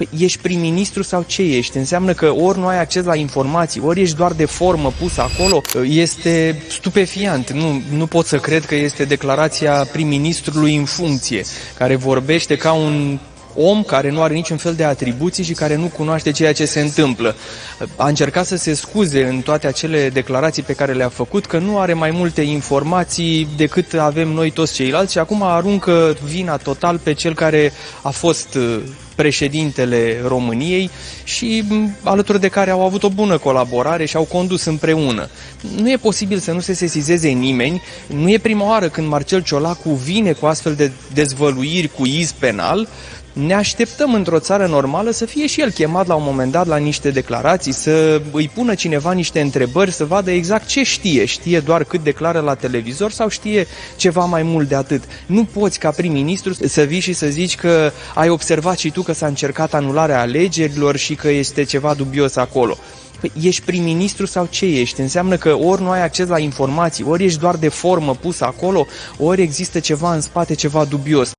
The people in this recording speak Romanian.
Păi ești prim-ministru sau ce ești? Înseamnă că ori nu ai acces la informații, ori ești doar de formă pus acolo. Este stupefiant. Nu pot să cred că este declarația prim-ministrului în funcție, care vorbește ca un om care nu are niciun fel de atribuții și care nu cunoaște ceea ce se întâmplă. A încercat să se scuze în toate acele declarații pe care le-a făcut că nu are mai multe informații decât avem noi toți ceilalți și acum aruncă vina total pe cel care a fost președintele României și alături de care au avut o bună colaborare și au condus împreună. Nu e posibil să nu se sesizeze nimeni, nu e prima oară când Marcel Ciolacu vine cu astfel de dezvăluiri cu iz penal. Ne așteptăm într-o țară normală să fie și el chemat la un moment dat la niște declarații, să îi pună cineva niște întrebări, să vadă exact ce știe. Știe doar cât declară la televizor sau știe ceva mai mult de atât. Nu poți ca prim-ministru să vii și să zici că ai observat și tu că s-a încercat anularea alegerilor și că este ceva dubios acolo. Păi ești prim-ministru sau ce ești? Înseamnă că ori nu ai acces la informații, ori ești doar de formă pus acolo, ori există ceva în spate, ceva dubios.